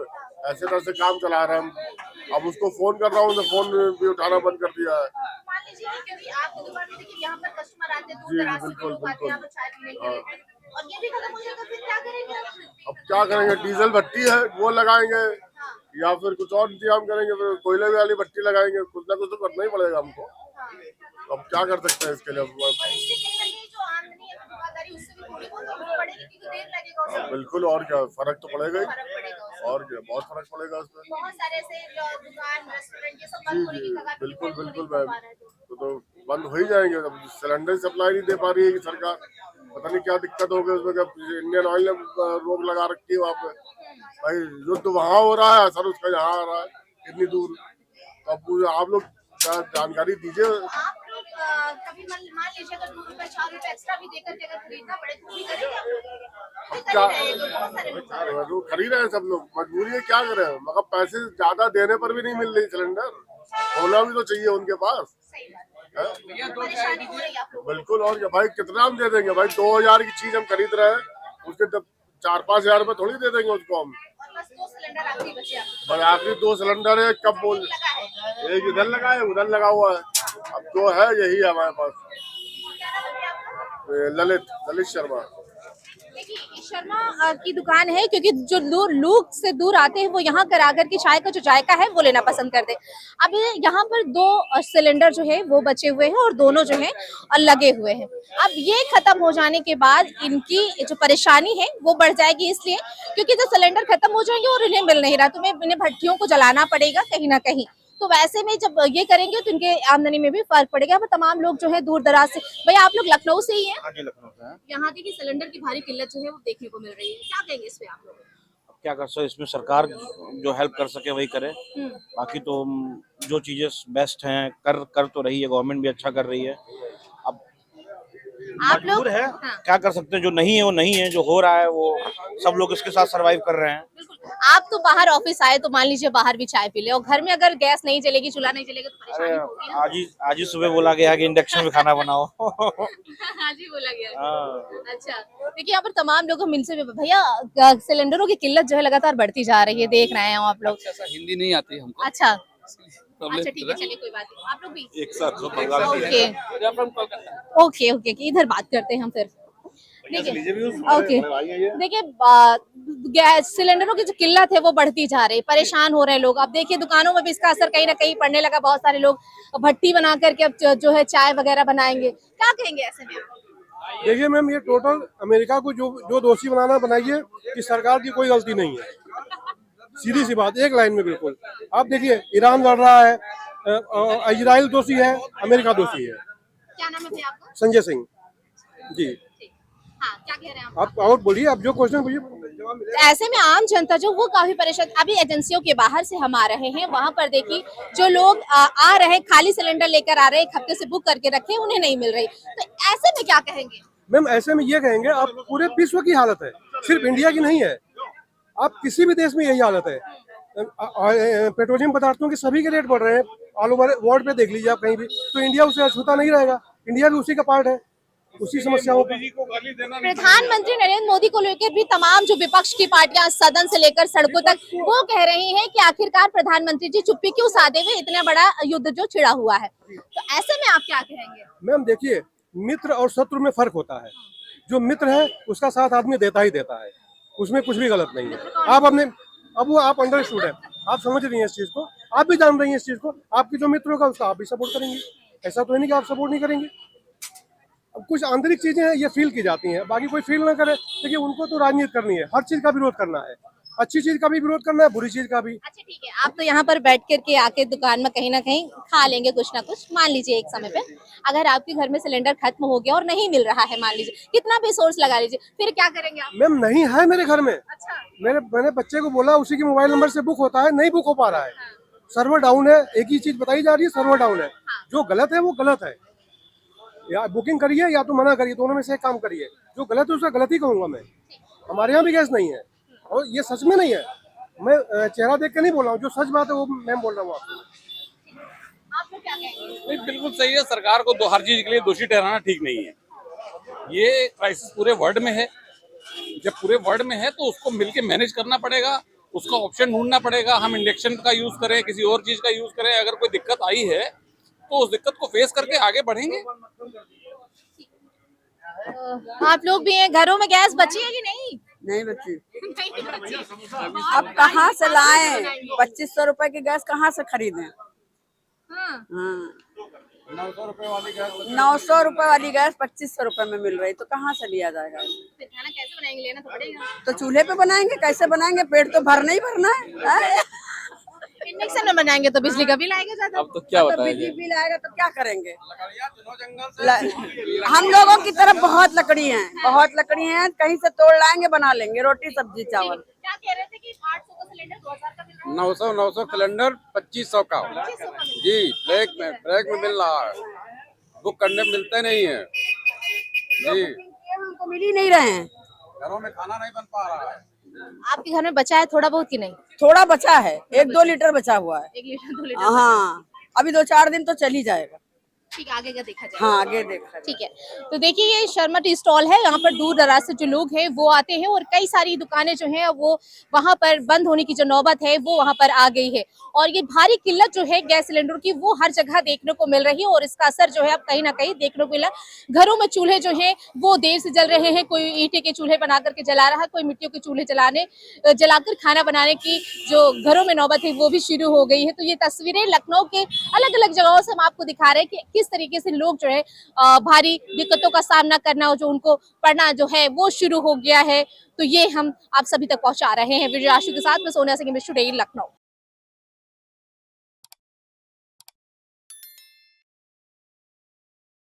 ऐसे तरह से काम चला रहे हैं हम। अब उसको फोन कर रहा हूँ तो फोन भी उठाना बंद कर दिया है। मान लीजिए क्योंकि आपकी दुकान में देखिए यहाँ पर कस्टमर आते हैं, दूर दराज से लोग आते हैं यहाँ पर चाय पीने के लिए, और ये भी खत्म हो जाएगा, फिर क्या करेंगे आप? अब क्या करेंगे, डीजल भट्टी है वो लगाएंगे या फिर कुछ और इंतजाम करेंगे, फिर कोयले वाली भट्टी लगाएंगे, कुछ ना कुछ तो करना ही पड़ेगा हमको। अब क्या कर सकते हैं इसके लिए? बिल्कुल, और क्या फर्क तो पड़ेगा ही, और क्या बहुत फर्क पड़ेगा उसमें। बहुत सारे ऐसे दुकान, रेस्टोरेंट ये सब जी बिल्कुल मैम, तो बंद हो ही जाएंगे। अब सिलेंडर सप्लाई नहीं दे पा रही है सरकार, पता नहीं क्या दिक्कत होगी उसमें। इंडियन ऑयल ने रोक लगा रखी है वहाँ पे, भाई युद्ध वहाँ हो रहा है, असर उसका यहाँ आ रहा है इतनी दूर। अब आप लोग जानकारी दीजिए। कभी मान लीजिए अगर 2 रुपए 4 रुपए एक्स्ट्रा भी देकर के अगर खरीदना पड़े तो भी करेंगे? क्या खरीद रहे हैं सब लोग, मजबूरी है, क्या करें, मगर पैसे ज्यादा देने पर भी नहीं मिल रही सिलेंडर, होना भी तो चाहिए उनके पास। बिल्कुल, और क्या भाई, कितना हम दे देंगे भाई? 2000 की चीज हम खरीद रहे हैं, उसके 4-5 हजार रुपए थोड़ी दे देंगे उसको हम। सिलेंडर आखिरी बचे आपके? बस आखिरी 2 सिलेंडर है, कब बोल एक इधर लगा है, उधर लगा हुआ है, अब 2 है, यही है हमारे पास। ललित शर्मा। देखिए शर्मा की दुकान है, क्योंकि जो लोग से दूर आते हैं वो यहाँ कराकर के चाय का जो जायका है वो लेना पसंद करते हैं। अब यहाँ पर 2 सिलेंडर जो है वो बचे हुए हैं और दोनों जो है लगे हुए हैं। अब ये खत्म हो जाने के बाद इनकी जो परेशानी है वो बढ़ जाएगी, इसलिए क्योंकि जो सिलेंडर खत्म हो जाएंगे और इन्हें मिल नहीं रहा, तो इन्हें भट्टियों को जलाना पड़ेगा कहीं ना कहीं। तो वैसे में जब ये करेंगे तो इनके आमदनी में भी फर्क पड़ेगा। पर तमाम लोग जो है दूर दराज से, भैया आप लोग लखनऊ से ही हैं? हाँ जी, लखनऊ से हैं। यहाँ देखिए सिलेंडर की भारी किल्लत जो है वो देखने को मिल रही है, क्या कहेंगे इस पे आप लोग? क्या कर सकते, इसमें सरकार जो हेल्प कर सके वही करे। बाकी तो जो चीजें बेस्ट हैं कर तो रही है, गवर्नमेंट भी अच्छा कर रही है। अब आप लोग मजबूर है, क्या कर सकते हैं, जो नहीं है वो नहीं है, जो हो रहा है वो सब लोग इसके साथ सरवाइव कर रहे हैं। आप तो बाहर ऑफिस आए तो मान लीजिए बाहर भी चाय पी ले, और घर में अगर गैस नहीं चलेगी, चूल्हा नहीं चलेगा तो परेशानी होगी ना? आज ही सुबह बोला गया कि इंडक्शन में खाना बनाओ। आज ही बोला गया। अच्छा, देखिए यहाँ पर तमाम लोग मिल से, भैया सिलेंडरों की किल्लत जो है लगातार बढ़ती जा रही है, देख रहे हैं आप लोग। हिंदी नहीं आती हमको। अच्छा ठीक है, चलिए कोई बात नहीं, आप लोग भी एक साथ ओके इधर बात करते हैं हम फिर। ओके, देखिए गैस सिलेंडरों की जो किल्लत है वो बढ़ती जा रही है, परेशान हो रहे हैं लोग। अब देखिए दुकानों में भी इसका असर कहीं ना कहीं पड़ने लगा, बहुत सारे लोग भट्टी बना करके अब जो है चाय वगैरह बनाएंगे, क्या कहेंगे ऐसे में? देखिए मैम, ये टोटल अमेरिका को जो दोषी बनाइए कि सरकार की कोई गलती नहीं है, सीधी सी बात, एक लाइन में बिल्कुल। आप देखिए ईरान लड़ रहा है, इजराइल दोषी है, अमेरिका दोषी है। क्या नाम है भैया आपका? संजय सिंह जी। हाँ, क्या कह रहे हैं आप और बोलिए, आप जो क्वेश्चन पूछिए। ऐसे में आम जनता जो वो काफी परेशान, अभी एजेंसियों के बाहर से हम आ रहे हैं, वहाँ पर देखिए जो लोग आ रहे हैं खाली सिलेंडर लेकर आ रहे हैं, 1 हफ्ते से बुक करके रखे, उन्हें नहीं मिल रही, तो ऐसे में क्या कहेंगे? मैम ऐसे में ये कहेंगे, आप पूरे विश्व की हालत है, सिर्फ इंडिया की नहीं है, आप किसी भी देश में यही हालत है। पेट्रोलियम पदार्थों के सभी के रेट बढ़ रहे हैं, ऑल ओवर वर्ल्ड पे देख लीजिए आप कहीं भी, तो इंडिया उससे अछूता नहीं रहेगा, इंडिया भी उसी का पार्ट है, उसी समस्याओं का। प्रधानमंत्री नरेंद्र मोदी को लेकर भी तमाम जो विपक्ष की पार्टियां सदन से लेकर सड़कों तक वो कह रही हैं कि आखिरकार प्रधानमंत्री जी चुप्पी क्यों साधे हुए, इतना बड़ा युद्ध जो छिड़ा हुआ है, तो ऐसे में आप क्या कहेंगे? मैम देखिए, मित्र और शत्रु में फर्क होता है, जो मित्र है उसका साथ आदमी देता ही देता है, उसमें कुछ भी गलत नहीं है। आप अंडरस्टूड है, आप समझ रही हैं इस चीज को, आप भी जान रही हैं इस चीज को, आपकी जो मित्र होगा उसका आप भी सपोर्ट करेंगे, ऐसा तो है नहीं कि आप सपोर्ट नहीं करेंगे। अब कुछ आंतरिक चीजें हैं ये फील की जाती हैं, बाकी कोई फील ना करे, देखिए उनको तो राजनीति करनी है, हर चीज का विरोध करना है, अच्छी चीज का भी विरोध करना है, बुरी चीज का भी। अच्छा ठीक है, आप तो यहाँ पर बैठ करके आके दुकान में कहीं ना कहीं खा लेंगे कुछ ना कुछ, मान लीजिए एक समय पे अगर आपके घर में सिलेंडर खत्म हो गया और नहीं मिल रहा है, मान लीजिए कितना भी सोर्स लगा लीजिए, फिर क्या करेंगे आप? मैम नहीं है मेरे घर में। अच्छा। मैंने बच्चे को बोला, उसी के मोबाइल नंबर से बुक होता है, नहीं बुक हो पा रहा है, सर्वर डाउन है, एक ही चीज बताई जा रही है, सर्वर डाउन है। जो गलत है वो गलत है, या बुकिंग करिए या तो मना करिए, दोनों में से एक काम करिए, जो गलत है उसका गलत ही कहूंगा मैं। हमारे यहाँ भी गैस नहीं है और ये सच में नहीं है, मैं चेहरा देख के नहीं बोल रहा हूँ, जो सच बात है वो मैं बोल रहा हूँ आपको। नहीं, बिल्कुल सही है, सरकार को हर चीज के लिए दोषी ठहराना ठीक नहीं है। ये क्राइसिस पूरे वर्ल्ड में है, जब पूरे वर्ल्ड में है तो उसको मिलके मैनेज करना पड़ेगा, उसका ऑप्शन ढूंढना पड़ेगा। हम इंडक्शन का यूज करें, किसी और चीज का यूज करें, अगर कोई दिक्कत आई है तो उस दिक्कत को फेस करके आगे बढ़ेंगे। आप लोग भी हैं, घरों में गैस बची है कि नहीं? नहीं बची। अब कहाँ से लाएं? 2500 रुपए की गैस कहाँ से खरीदें? 900 रुपए वाली गैस 2500 रुपए में मिल रही, तो कहाँ से लिया जाएगा? फिर खाना कैसे बनाएंगे? लेना तो पड़ेगा। तो चूल्हे पे बनाएंगे, कैसे बनाएंगे? पेट तो भरना ही भरना है। इंडक्शन में बनाएंगे तो बिजली का बिल आएगा ज्यादा। अब तो क्या बताएं? बिजली बिल आएगा तो क्या करेंगे? हम लोगों की तरफ बहुत लकड़ी है, बहुत लकड़ी है, कहीं से तोड़ लाएंगे, बना लेंगे रोटी सब्जी चावल। क्या कह रहे थे कि 800 का सिलेंडर 2000 का मिल रहा है? 900 सिलेंडर 2500 का जी, ब्लैक में मिल रहा है, बुक करने मिलते नहीं है जी, हमको मिल ही नहीं रहे हैं, घरों में खाना नहीं बन पा रहा है। आपके घर में बचा है थोड़ा बहुत कि नहीं? थोड़ा बचा है, 1-2 लीटर बचा हुआ है। 1 लीटर 2 लीटर। हाँ, अभी 2-4 दिन तो चल ही जाएगा। ठीक है, आगे का देखा जाए। हाँ आगे देखा ठीक है, तो देखिए ये शर्मा टी स्टॉल है। यहाँ पर दूर दराज से जो लोग हैं वो आते हैं और कई सारी दुकानें जो हैं वो वहाँ पर बंद होने की जो नौबत है वो वहाँ पर आ गई है। और ये भारी किल्लत जो है गैस सिलेंडर की वो हर जगह देखने को मिल रही है और इसका असर जो है अब कहीं ना कहीं देखने को मिला। घरों में चूल्हे जो हैं वो देर से जल रहे हैं, कोई ईंटे के चूल्हे बना करके जला रहा है, कोई मिट्टियों के चूल्हे जलाकर खाना बनाने की जो घरों में नौबत है वो भी शुरू हो गई है। तो ये तस्वीरें लखनऊ के अलग अलग जगहों से हम आपको दिखा रहे हैं कि किस तरीके से लोग जो है भारी दिक्कतों का सामना करना जो उनको पड़ना जो है वो शुरू हो गया है। तो ये हम आप सभी तक पहुंचा रहे हैं। वीडियो आशु के साथ मैं सोनिया सिंह, टुडे लखनऊ।